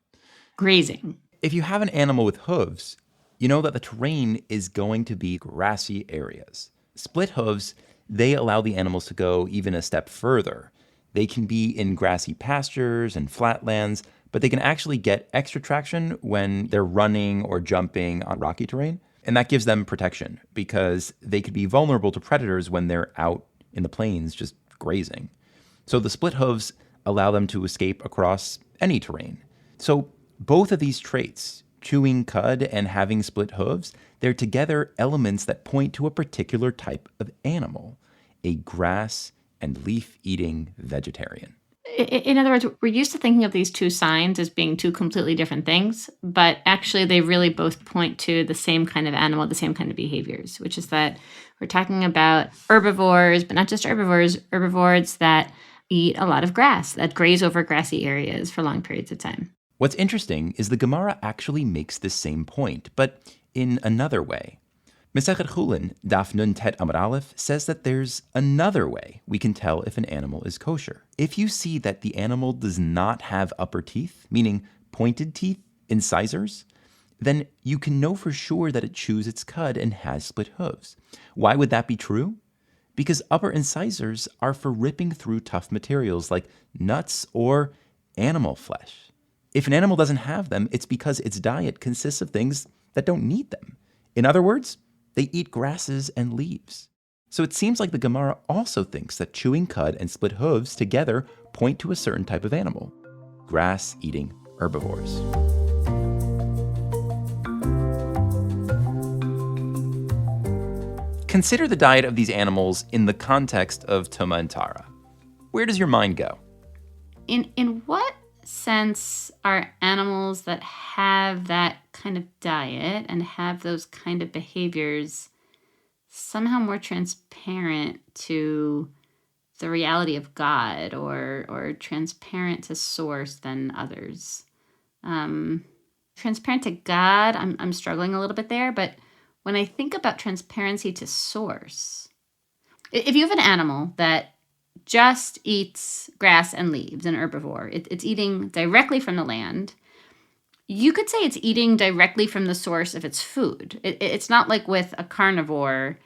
Grazing. If you have an animal with hooves, you know that the terrain is going to be grassy areas. Split hooves, they allow the animals to go even a step further. They can be in grassy pastures and flatlands, but they can actually get extra traction when they're running or jumping on rocky terrain. And that gives them protection because they could be vulnerable to predators when they're out in the plains just grazing. So the split hooves allow them to escape across any terrain. So both of these traits, chewing cud and having split hooves, they're together elements that point to a particular type of animal, a grass and leaf-eating vegetarian. In other words, we're used to thinking of these two signs as being two completely different things, but actually they really both point to the same kind of animal, the same kind of behaviors, which is that we're talking about herbivores, but not just herbivores that eat a lot of grass, that graze over grassy areas for long periods of time. What's interesting is the Gemara actually makes this same point, but in another way. Masechet Chulin, Daf Nun Tet Amud Aleph, says that there's another way we can tell if an animal is kosher. If you see that the animal does not have upper teeth, meaning pointed teeth, incisors, then you can know for sure that it chews its cud and has split hooves. Why would that be true? Because upper incisors are for ripping through tough materials like nuts or animal flesh. If an animal doesn't have them, it's because its diet consists of things that don't need them. In other words, they eat grasses and leaves. So it seems like the Gemara also thinks that chewing cud and split hooves together point to a certain type of animal, grass-eating herbivores. Consider the diet of these animals in the context of Tuma and Tahor. Where does your mind go? In what sense are animals that have that kind of diet and have those kind of behaviors somehow more transparent to the reality of God or transparent to source than others? Transparent to God, I'm struggling a little bit there, but when I think about transparency to source, if you have an animal that just eats grass and leaves, an herbivore, it's eating directly from the land, you could say it's eating directly from the source of its food. It's not like with a carnivore,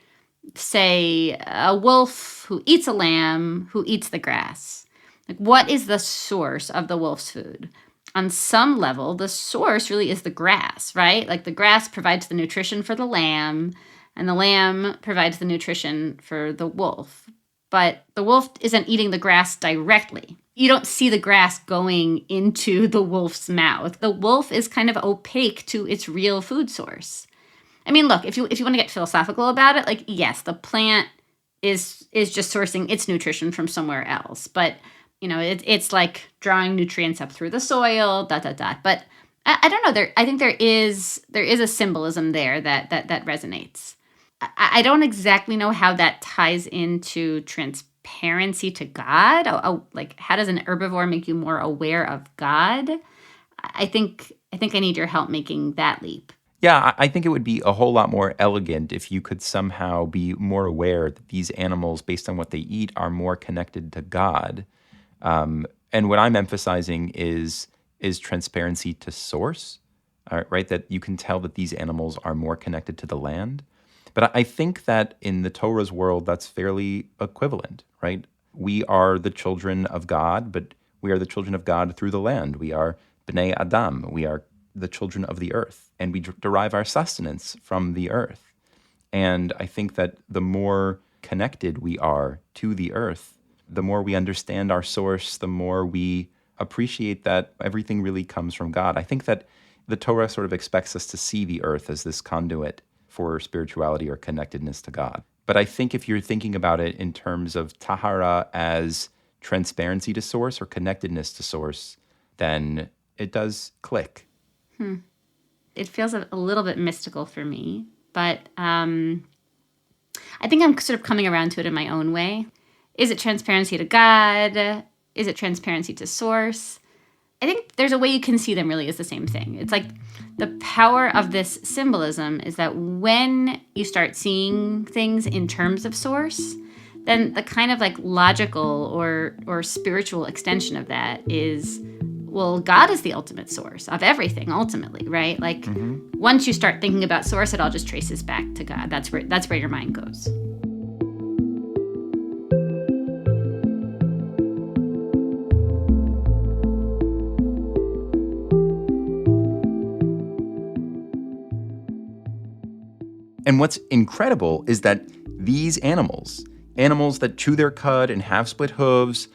say a wolf who eats a lamb who eats the grass. Like, what is the source of the wolf's food? On some level, the source really is the grass, right? Like the grass provides the nutrition for the lamb, and the lamb provides the nutrition for the wolf. But the wolf isn't eating the grass directly. You don't see the grass going into the wolf's mouth. The wolf is kind of opaque to its real food source. I mean, look, if you want to get philosophical about it, like, yes, the plant is just sourcing its nutrition from somewhere else. But, you know, it's like drawing nutrients up through the soil, ... But I don't know. I think there is a symbolism there that resonates. I don't exactly know how that ties into transparency to God. Like, how does an herbivore make you more aware of God? I think I need your help making that leap. Yeah, I think it would be a whole lot more elegant if you could somehow be more aware that these animals, based on what they eat, are more connected to God. And what I'm emphasizing is transparency to source, right? That you can tell that these animals are more connected to the land. But I think that in the Torah's world, that's fairly equivalent, right? We are the children of God, but we are the children of God through the land. We are Bnei Adam. We are the children of the earth, and we derive our sustenance from the earth. And I think that the more connected we are to the earth, the more we understand our source, the more we appreciate that everything really comes from God. I think that the Torah sort of expects us to see the earth as this conduit for spirituality or connectedness to God. But I think if you're thinking about it in terms of Tahara as transparency to source or connectedness to source, then it does click. It feels a little bit mystical for me, but I think I'm sort of coming around to it in my own way. Is it transparency to God? Is it transparency to source? I think there's a way you can see them really as the same thing. It's like the power of this symbolism is that when you start seeing things in terms of source, then the kind of like logical or spiritual extension of that is, well, God is the ultimate source of everything ultimately, right? Like once you start thinking about source, it all just traces back to God. That's where your mind goes. And what's incredible is that these animals, Animals that chew their cud and have split hooves,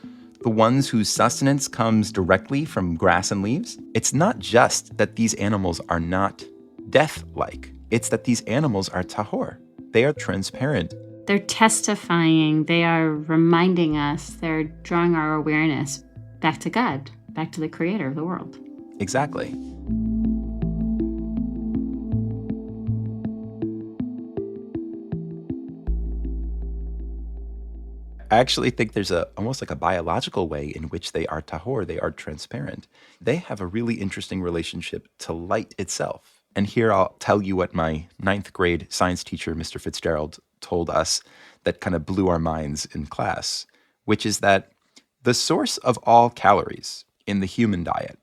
the ones whose sustenance comes directly from grass and leaves. It's not just that these animals are not death-like. It's that these animals are tahor. They are transparent. They're testifying. They are reminding us. They're drawing our awareness back to God, back to the creator of the world. Exactly. I actually think there's almost like a biological way in which they are tahor, they are transparent. They have a really interesting relationship to light itself. And here I'll tell you what my 9th grade science teacher, Mr. Fitzgerald, told us that kind of blew our minds in class, which is that the source of all calories in the human diet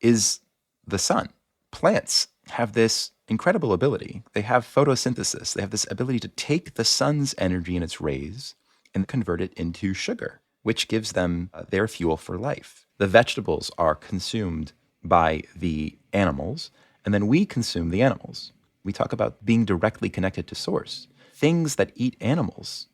is the sun. Plants have this incredible ability. They have photosynthesis. They have this ability to take the sun's energy and its rays and convert it into sugar, which gives them their fuel for life. The vegetables are consumed by the animals, and then we consume the animals. We talk about being directly connected to source. Things that eat animals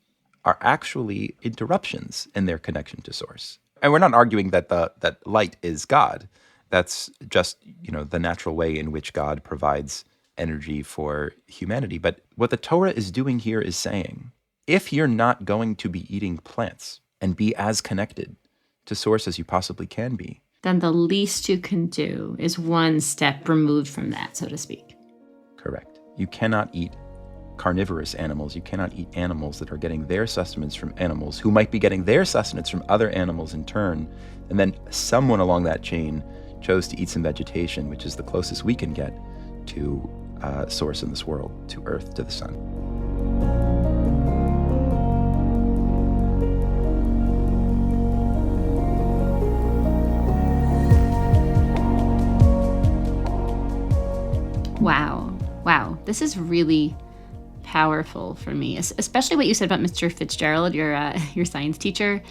are actually interruptions in their connection to source. And we're not arguing that that light is God. That's just, the natural way in which God provides energy for humanity. But what the Torah is doing here is saying, if you're not going to be eating plants and be as connected to source as you possibly can be, then the least you can do is one step removed from that, so to speak. Correct. You cannot eat carnivorous animals. You cannot eat animals that are getting their sustenance from animals who might be getting their sustenance from other animals in turn. And then someone along that chain chose to eat some vegetation, which is the closest we can get to source in this world, to earth, to the sun. Wow. This is really powerful for me, especially what you said about Mr. Fitzgerald, your science teacher,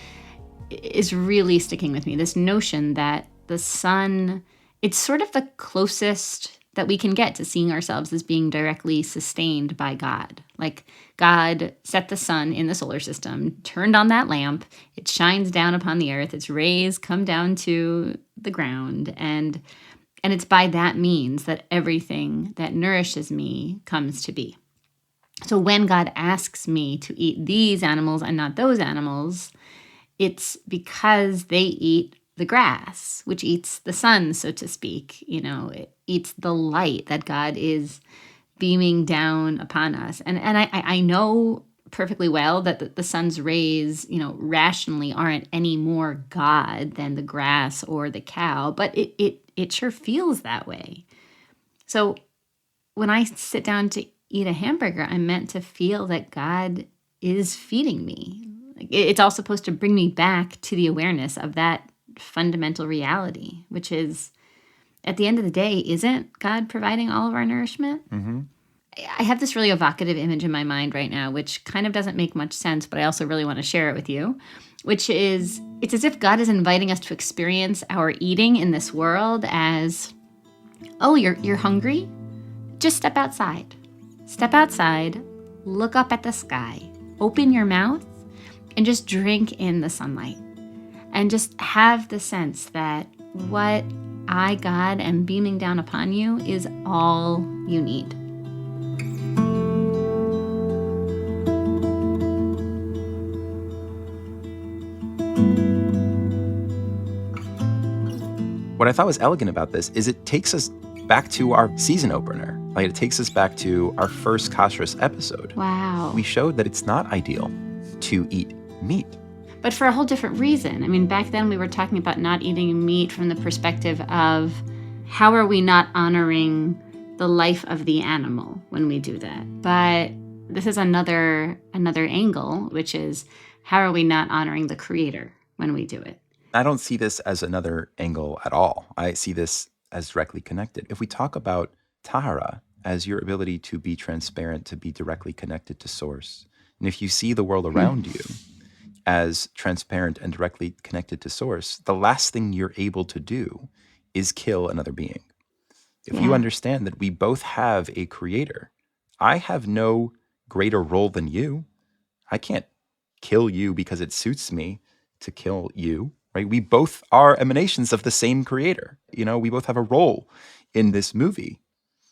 is really sticking with me. This notion that the sun, it's sort of the closest that we can get to seeing ourselves as being directly sustained by God. Like God set the sun in the solar system, turned on that lamp, it shines down upon the earth, its rays come down to the ground, and it's by that means that everything that nourishes me comes to be. So when God asks me to eat these animals and not those animals, it's because they eat the grass, which eats the sun, so to speak. It eats the light that God is beaming down upon us. And I know perfectly well that the sun's rays, rationally aren't any more God than the grass or the cow, but it sure feels that way. So when I sit down to eat a hamburger, I'm meant to feel that God is feeding me. It's all supposed to bring me back to the awareness of that fundamental reality, which is, at the end of the day, isn't God providing all of our nourishment? Mm-hmm. I have this really evocative image in my mind right now, which kind of doesn't make much sense, but I also really want to share it with you, which is, it's as if God is inviting us to experience our eating in this world as, oh, you're hungry? Just step outside. Step outside, look up at the sky, open your mouth, and just drink in the sunlight. And just have the sense that what I, God, am beaming down upon you is all you need. What I thought was elegant about this is it takes us back to our season opener. Like, it takes us back to our first Kashrut episode. Wow. We showed that it's not ideal to eat meat. But for a whole different reason. I mean, back then we were talking about not eating meat from the perspective of how are we not honoring the life of the animal when we do that? But this is another angle, which is how are we not honoring the creator when we do it? I don't see this as another angle at all. I see this as directly connected. If we talk about Tahora as your ability to be transparent, to be directly connected to source, and if you see the world around you as transparent and directly connected to source, the last thing you're able to do is kill another being. If you understand that we both have a creator, I have no greater role than you. I can't kill you because it suits me to kill you, right? We both are emanations of the same creator. We both have a role in this movie.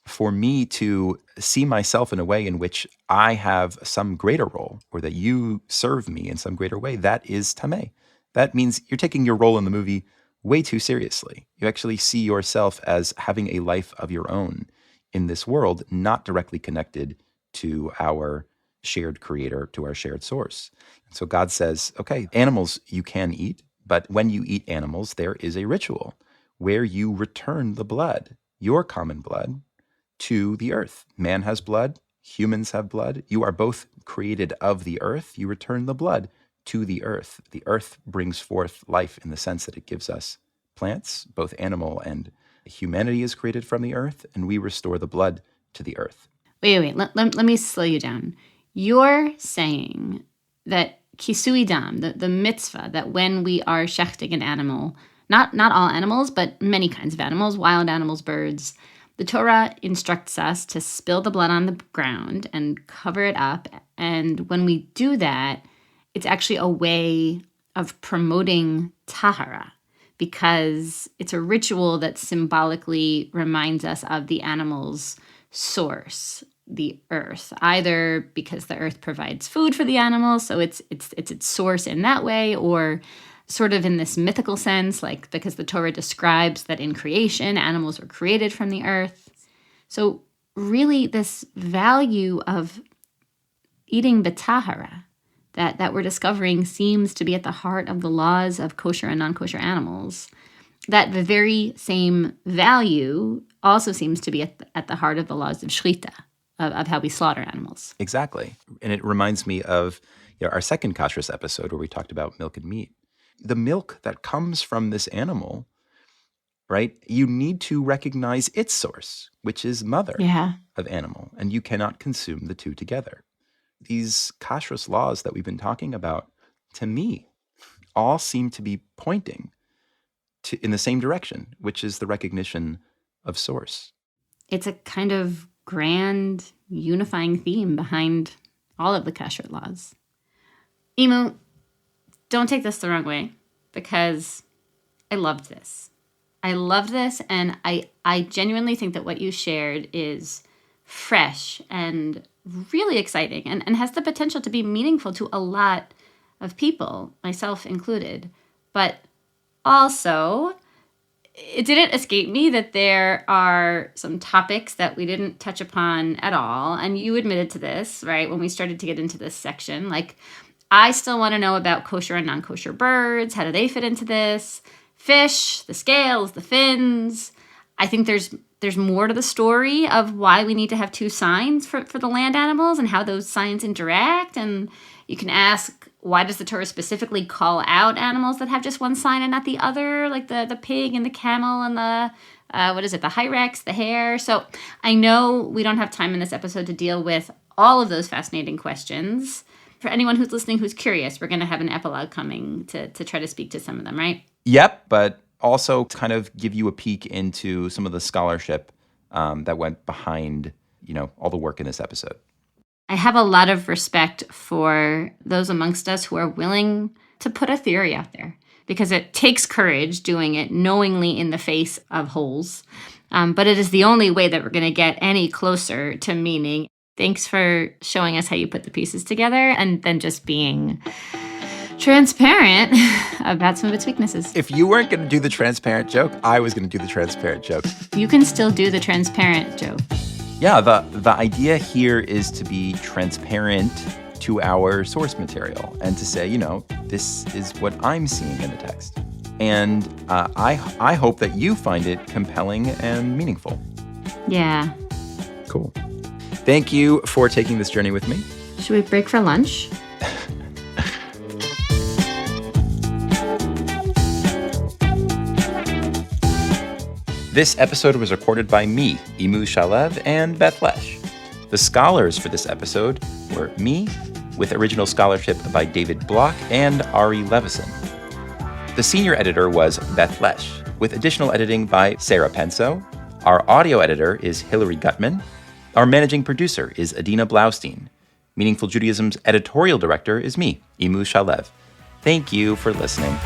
For me to see myself in a way in which I have some greater role, or that you serve me in some greater way, that is tameh. That means you're taking your role in the movie way too seriously. You actually see yourself as having a life of your own in this world, not directly connected to our shared creator, to our shared source. And so God says, okay, animals you can eat, but when you eat animals, there is a ritual where you return the blood, your common blood, to the earth. Man has blood, humans have blood. You are both created of the earth. You return the blood to the earth. The earth brings forth life in the sense that it gives us plants, both animal and humanity is created from the earth, and we restore the blood to the earth. Wait. Let me slow you down. You're saying that kisui dam, the mitzvah, that when we are shechting an animal, not all animals, but many kinds of animals, wild animals, birds, the Torah instructs us to spill the blood on the ground and cover it up. And when we do that, it's actually a way of promoting tahara, because it's a ritual that symbolically reminds us of the animal's source, the earth, either because the earth provides food for the animals, so it's its source in that way, or sort of in this mythical sense, like because the Torah describes that in creation, animals were created from the earth. So really this value of eating b'tahara that we're discovering seems to be at the heart of the laws of kosher and non-kosher animals. That the very same value also seems to be at the heart of the laws of shrita, of how we slaughter animals. Exactly. And it reminds me of our second Kashrut episode where we talked about milk and meat. The milk that comes from this animal, right? You need to recognize its source, which is mother of animal, and you cannot consume the two together. These kashrut laws that we've been talking about, to me, all seem to be pointing in the same direction, which is the recognition of source. It's a kind of grand unifying theme behind all of the kashrut laws. Imu, don't take this the wrong way, because I loved this. And I genuinely think that what you shared is fresh and really exciting and has the potential to be meaningful to a lot of people, myself included. But also, it didn't escape me that there are some topics that we didn't touch upon at all. And you admitted to this, right, when we started to get into this section. Like, I still want to know about kosher and non-kosher birds. How do they fit into this? Fish, the scales, the fins. I think there's more to the story of why we need to have two signs for the land animals and how those signs interact. And you can ask, why does the Torah specifically call out animals that have just one sign and not the other, like the pig and the camel and the hyrax, the hare? So I know we don't have time in this episode to deal with all of those fascinating questions. For anyone who's listening who's curious, we're going to have an epilogue coming to try to speak to some of them, right? Yep, but also kind of give you a peek into some of the scholarship that went behind, all the work in this episode. I have a lot of respect for those amongst us who are willing to put a theory out there, because it takes courage doing it knowingly in the face of holes. But it is the only way that we're going to get any closer to meaning. Thanks for showing us how you put the pieces together and then just being transparent about some of its weaknesses. If you weren't going to do the transparent joke, I was going to do the transparent joke. You can still do the transparent joke. Yeah, the idea here is to be transparent to our source material and to say, this is what I'm seeing in the text. And I hope that you find it compelling and meaningful. Yeah. Cool. Thank you for taking this journey with me. Should we break for lunch? This episode was recorded by me, Imu Shalev, and Beth Lesh. The scholars for this episode were me, with original scholarship by David Block and Ari Levison. The senior editor was Beth Lesh, with additional editing by Sarah Penso. Our audio editor is Hillary Gutman. Our managing producer is Adina Blaustein. Meaningful Judaism's editorial director is me, Imu Shalev. Thank you for listening.